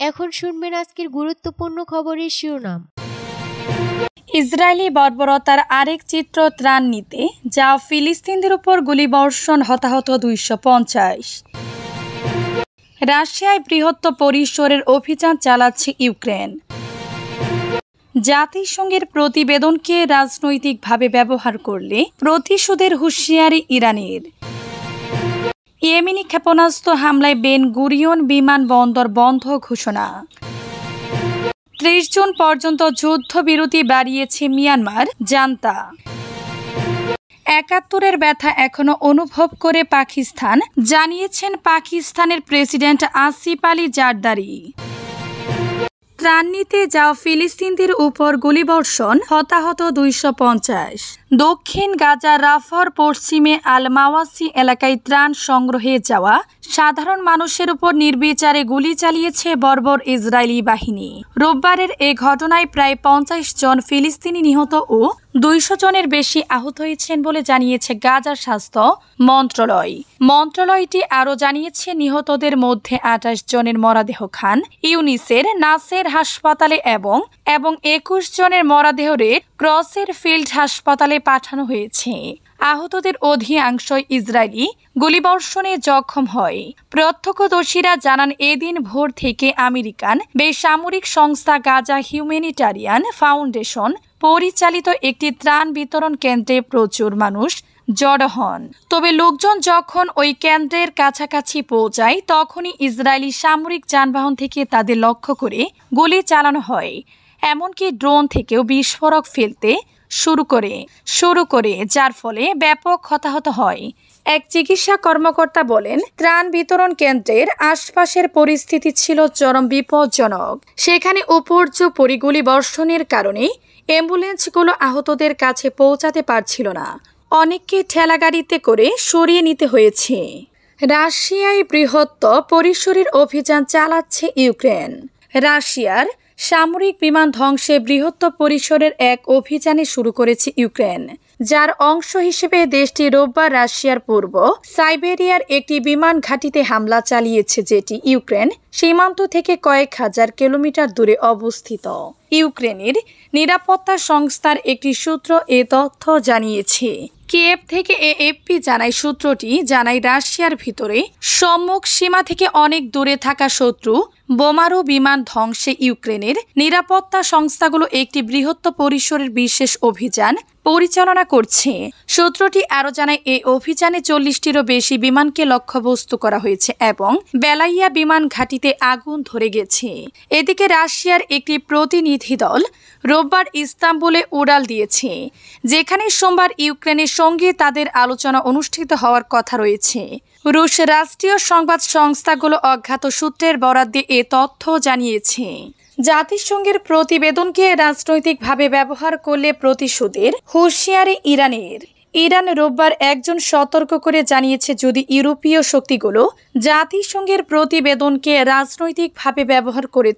এখন শুনবেন আজকের গুরুত্বপূর্ণ খবরের শিরোনাম। ইসরায়েলি বর্বরতার আরেক চিত্র ত্রাণ নিতে যা ফিলিস্তিনিদের উপর গুলিবর্ষণ, হতাহত 250। রাশিয়ায় বৃহত্তর পরিসরের অভিযান চালাচ্ছে ইউক্রেন। জাতিসংঘের প্রতিবেদনকে রাজনৈতিকভাবে ব্যবহার করলে প্রতিশোধের হুঁশিয়ারি ইরানের। ইয়েমেনি ক্ষেপণাস্ত্র হামলায় বেন গুরিয়ন বিমানবন্দর বন্ধ ঘোষণা। 30 জুন পর্যন্ত যুদ্ধবিরতি বাড়িয়েছে মিয়ানমার জান্তা। 71-এর ব্যথা এখনো অনুভব করে পাকিস্তান, জানিয়েছেন পাকিস্তানের প্রেসিডেন্ট আসিফ আলী জারদারি। ত্রাণ নিতে যাওয়া ফিলিস্তিনিদের উপর গুলিবর্ষণ, হতাহত 250। দক্ষিণ গাজা রাফার পশ্চিমে আল মাওয়াসি এলাকায় ত্রাণ সংগ্রহে যাওয়া সাধারণ মানুষের উপর নির্বিচারে গুলি চালিয়েছে বর্বর ইসরায়েলি বাহিনী। রোববারের এ ঘটনায় প্রায় 50 জন ফিলিস্তিনি নিহত ও 200 জনের বেশি আহত হয়েছেন বলে জানিয়েছে গাজার স্বাস্থ্য মন্ত্রণালয়। মন্ত্রণালয়টি আরও জানিয়েছে নিহতদের মধ্যে 28 জনের মরদেহ খান ইউনিসের নাসের হাসপাতালে এবং 21 জনের মরদেহ রেড ক্রসের ফিল্ড হাসপাতালে পাঠানো হয়েছে। আহতদের অধিকাংশই ইসরায়েলি গুলিবর্ষণে জখম হয়। প্রত্যক্ষদর্শীরা জানান, এদিন ভোর থেকে আমেরিকান বেসামরিক সংস্থা গাজা হিউম্যানিটারিয়ান ফাউন্ডেশন পরিচালিত একটি ত্রাণ বিতরণ কেন্দ্রে প্রচুর মানুষ জড়ো হন। তবে লোকজন যখন ওই কেন্দ্রের কাছাকাছি পৌঁছায় তখনই ইসরায়েলি সামরিক যানবাহন থেকে তাদের লক্ষ্য করে গুলি চালানো হয়। এমনকি ড্রোন থেকেও বিস্ফোরক ফেলতে শুরু করে যার ফলে ব্যাপক হতাহত হয়। এক চিকিৎসা কর্মকর্তা বলেন, ত্রাণ বিতরণ কেন্দ্রের আশপাশের পরিস্থিতি ছিল চরম বিপজ্জনক। সেখানে উপর্যুপরি গুলিবর্ষণের কারণে অ্যাম্বুলেন্সগুলো আহতদের কাছে পৌঁছাতে পারছিল না। অনেককে ঠেলাগাড়িতে করে সরিয়ে নিতে হয়েছে। রাশিয়ায় বৃহত্তর পরিসরের অভিযান চালাচ্ছে ইউক্রেন। রাশিয়ার সামরিক বিমান ধ্বংসে বৃহত্তর পরিসরের এক অভিযানে শুরু করেছে ইউক্রেন, যার অংশ হিসেবে দেশটি রোববার রাশিয়ার পূর্ব সাইবেরিয়ার একটি বিমান ঘাঁটিতে হামলা চালিয়েছে, যেটি ইউক্রেন সীমান্ত থেকে কয়েক হাজার কিলোমিটার দূরে অবস্থিত। ইউক্রেনের নিরাপত্তা সংস্থার একটি সূত্র এ তথ্য জানিয়েছে। কিয়েভ থেকে এএফপি জানায়, সূত্রটি জানায় রাশিয়ার ভিতরে সম্মুখ সীমা থেকে অনেক দূরে থাকা শত্রু বোমারু বিমান ধ্বংসে ইউক্রেনের নিরাপত্তা সংস্থাগুলো একটি বৃহত্তর পরিসরের বিশেষ অভিযান পরিচালনা করছে। সূত্রটি আরও জানায়, এই অভিযানে 40টিরও বেশি বিমানকে লক্ষ্যবস্তু করা হয়েছে এবং বেলাইয়া বিমান ঘাঁটিতে আগুন ধরে গেছে। এদিকে রাশিয়ার একটি প্রতিনিধি দল রোববার ইস্তাম্বুলে উড়াল দিয়েছে, যেখানে সোমবার ইউক্রেনের সঙ্গে তাদের আলোচনা অনুষ্ঠিত হওয়ার কথা রয়েছে। রুশ রাষ্ট্রীয় সংবাদ সংস্থাগুলো অজ্ঞাত সূত্রের বরাত দিয়ে এ তথ্য জানিয়েছে। জাতিসংঘের প্রতিবেদনকে রাজনৈতিকভাবে ব্যবহার করলে প্রতিশোধের হুঁশিয়ারি ইরানের। ইরান রোববার একজন সতর্ক করে জানিয়েছে, যদি ইউরোপীয় শক্তিগুলো জাতিসংঘের প্রতিবেদনকে রাজনৈতিকভাবে ব্যবহার করে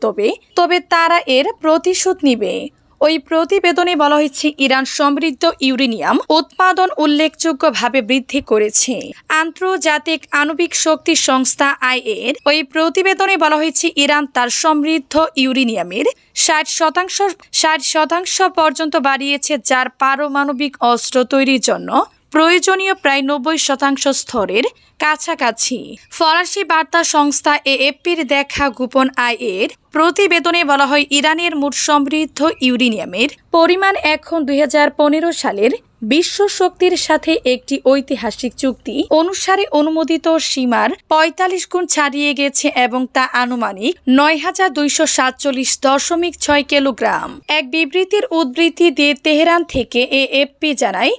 তবে তারা এর প্রতিশোধ নিবে। ওই প্রতিবেদনে বলা হয়েছে, ইরান সমৃদ্ধ ইউরেনিয়াম উৎপাদন উল্লেখযোগ্যভাবে বৃদ্ধি করেছে। আন্তর্জাতিক আণবিক শক্তি সংস্থা আইএর ওই প্রতিবেদনে বলা হয়েছে, ইরান তার সমৃদ্ধ ইউরেনিয়ামের 60% পর্যন্ত বাড়িয়েছে, যার পারমাণবিক অস্ত্র তৈরির জন্য প্রয়োজনীয় প্রায় 90% স্তরের কাছাকাছি। ফরাসি বার্তা সংস্থা এএফপির দেখা গোপন আইএর প্রতিবেদনে বলা হয়, ইরানের মোট সমৃদ্ধ ইউরেনিয়ামের পরিমাণ এখন 2015 সালের বিশ্ব শক্তির সাথে একটি ঐতিহাসিক চুক্তি অনুসারে অনুমোদিত সীমার 45 গুণ ছাড়িয়ে গেছে এবং তা আনুমানিক 9247.6 কিলোগ্রাম। এক বিবৃতির উদ্ধৃতি দিয়ে তেহরান থেকে এএফপি জানায়,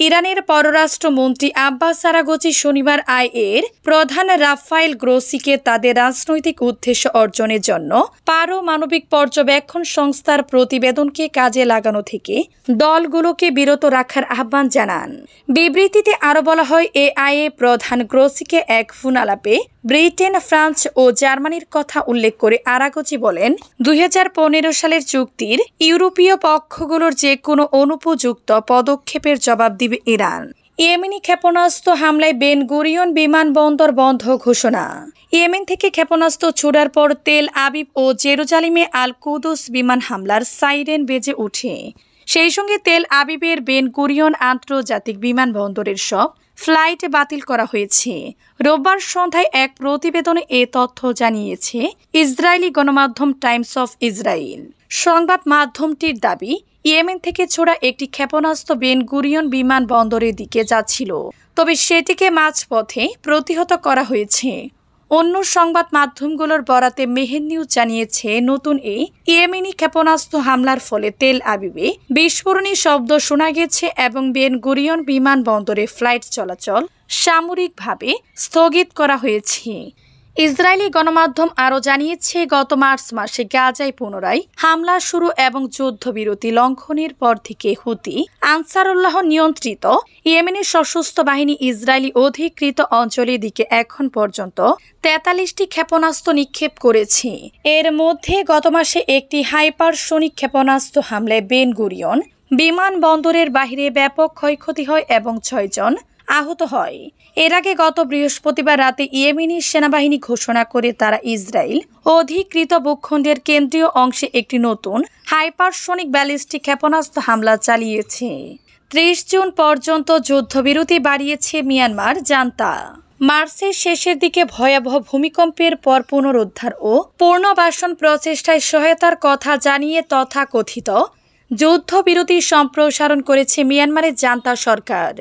ইরানের পররাষ্ট্রমন্ত্রী আব্বাস আরাগচি শনিবার আইএর প্রধান রাফায়েল গ্রোসিকে তাদের রাজনৈতিক উদ্দেশ্য অর্জনের জন্য পারমাণবিক পর্যবেক্ষণ সংস্থার প্রতিবেদনকে কাজে লাগানো থেকে দলগুলোকে বিরত রাখার আহ্বান জানান। বিবৃতিতে আরও বলা হয়, এআইএ প্রধান গ্রোসিকে এক ফোন আলাপে ব্রিটেন, ফ্রান্স ও জার্মানির কথা উল্লেখ করে আরাগচি বলেন, 2015 সালের চুক্তির ইউরোপীয় পক্ষগুলোর যে কোনো অনুপযুক্ত পদক্ষেপের জবাব দিবে ইরান। ইয়েমেনি ক্ষেপণাস্ত্র হামলায় বেন গুরিয়ন বিমানবন্দর বন্ধ ঘোষণা। ইয়েমেন থেকে ক্ষেপণাস্ত্র ছোড়ার পর তেল আবিব ও জেরুজালেমে আল কুদুস বিমান হামলার সাইরেন বেজে ওঠে। সেই সঙ্গে তেল আবিবের বেন গুরিয়ন আন্তর্জাতিক বিমানবন্দরের সব ফ্লাইট বাতিল করা হয়েছে। রোববার সন্ধ্যায় এক প্রতিবেদনে এ তথ্য জানিয়েছে ইসরায়েলি গণমাধ্যম টাইমস অফ ইসরায়েল। সংবাদ মাধ্যমটির দাবি, ইয়েমেন থেকে ছোড়া একটি ক্ষেপণাস্ত্র বেন গুরিয়ন বিমানবন্দরের দিকে যাচ্ছিল, তবে সেটিকে মাঝপথে প্রতিহত করা হয়েছে। অন্য সংবাদ মাধ্যমগুলোর বরাতে মেহের নিউজ জানিয়েছে, নতুন এই ইয়েমেনি ক্ষেপণাস্ত্র হামলার ফলে তেল আবিবে বিস্ফোরণী শব্দ শোনা গেছে এবং বেন গুরিয়ন বিমানবন্দরে ফ্লাইট চলাচল সাময়িকভাবে স্থগিত করা হয়েছে। ইসরায়েলি গণমাধ্যম আরও জানিয়েছে, গত মার্চ মাসে গাজায় পুনরায় হামলা শুরু এবং যুদ্ধবিরতি লঙ্ঘনের পর থেকে হুতি আনসারুল্লাহ নিয়ন্ত্রিত ইয়েমেনের সশস্ত্র বাহিনী ইসরায়েলি অধিকৃত অঞ্চলের দিকে এখন পর্যন্ত 43টি ক্ষেপণাস্ত্র নিক্ষেপ করেছে। এর মধ্যে গত মাসে একটি হাইপারসোনিক ক্ষেপণাস্ত্র হামলায় বেন গুরিয়ন বিমানবন্দরের বাইরে ব্যাপক ক্ষয়ক্ষতি হয় এবং 6 জন আহত হয়। এর আগে গত বৃহস্পতিবার রাতে ইয়েমেনি সেনাবাহিনী ঘোষণা করে তারা ইসরায়েল অধিকৃত ভূখণ্ডের কেন্দ্রীয় অংশে একটি নতুন হাইপারসোনিক ব্যালিস্টিক ক্ষেপণাস্ত্র হামলা চালিয়েছে। 30 জুন পর্যন্ত যুদ্ধবিরতি বাড়িয়েছে মিয়ানমার জান্তা। মার্চের শেষের দিকে ভয়াবহ ভূমিকম্পের পর পুনরুদ্ধার ও পুনর্বাসন প্রচেষ্টায় সহায়তার কথা জানিয়ে তথাকথিত যুদ্ধবিরতি সম্প্রসারণ করেছে মিয়ানমারের জান্তা সরকার।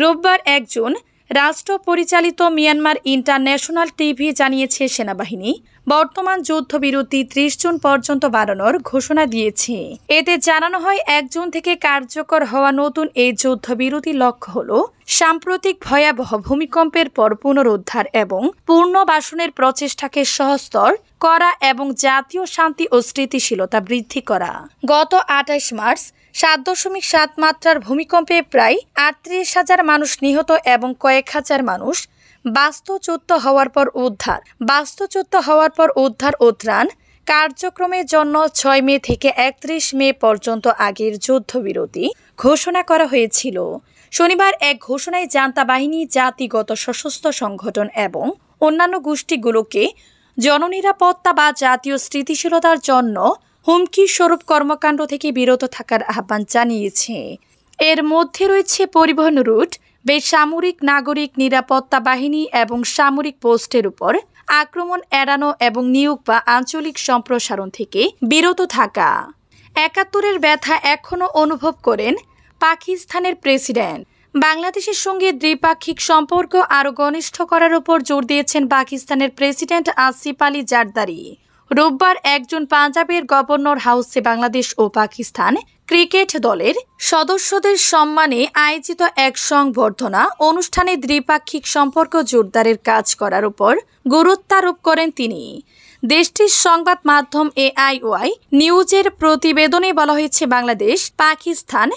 রোববার 1 জুন রাষ্ট্র পরিচালিত মিয়ানমার ইন্টারন্যাশনাল টিভি জানিয়েছে, সেনাবাহিনী বর্তমান যুদ্ধবিরতি 30 জুন পর্যন্ত বাড়ানোর ঘোষণা দিয়েছে। এতে জানানো হয়, 1 জুন থেকে কার্যকর হওয়া নতুন এই যুদ্ধবিরতির লক্ষ্য হল সাম্প্রতিক ভয়াবহ ভূমিকম্পের পর পুনরুদ্ধার এবং পুনর্বাসনের প্রচেষ্টাকে সহজতর করা এবং জাতীয় শান্তি ও স্থিতিশীলতা বৃদ্ধি করা। গত 28 মার্চ 7.7 মাত্রার ভূমিকম্পে প্রায় 38,000 মানুষ নিহত এবং কয়েক হাজার মানুষ বাস্তুচ্যুত হওয়ার পর উদ্ধার ও ত্রাণ কার্যক্রমের জন্য 6 মে থেকে 31 মে পর্যন্ত আগের যুদ্ধবিরতি ঘোষণা করা হয়েছিল। শনিবার এক ঘোষণায় জান্তা বাহিনী জাতিগত সশস্ত্র সংগঠন এবং অন্যান্য গোষ্ঠীগুলোকে জননিরাপত্তা বা জাতীয় স্থিতিশীলতার জন্য হুমকি স্বরূপ কর্মকাণ্ড থেকে বিরত থাকার আহ্বান জানিয়েছে। এর মধ্যে রয়েছে পরিবহন রুট, বেসামরিক নাগরিক নিরাপত্তা বাহিনী এবং সামরিক পোস্টের উপর আক্রমণ এড়ানো এবং নিয়োগ বা আঞ্চলিক সম্প্রসারণ থেকে বিরত থাকা। 71-এর ব্যথা এখনও অনুভব করেন পাকিস্তানের প্রেসিডেন্ট। বাংলাদেশের সঙ্গে দ্বিপাক্ষিক সম্পর্ক আরও ঘনিষ্ঠ করার উপর জোর দিয়েছেন পাকিস্তানের প্রেসিডেন্ট আসিফ আলী জারদারি। রোববার 1 জুন পাঞ্জাবের গভর্নর হাউসে বাংলাদেশ ও পাকিস্তান ক্রিকেট দলের সদস্যদের সম্মানে আয়োজিত এক সংবর্ধনা অনুষ্ঠানে দ্বিপাক্ষিক সম্পর্ক জোরদারের কাজ করার উপর গুরুত্বারোপ করেন তিনি। দেশটির সংবাদ মাধ্যম AIOI নিউজের প্রতিবেদনে বলা হয়েছে, বাংলাদেশ পাকিস্তান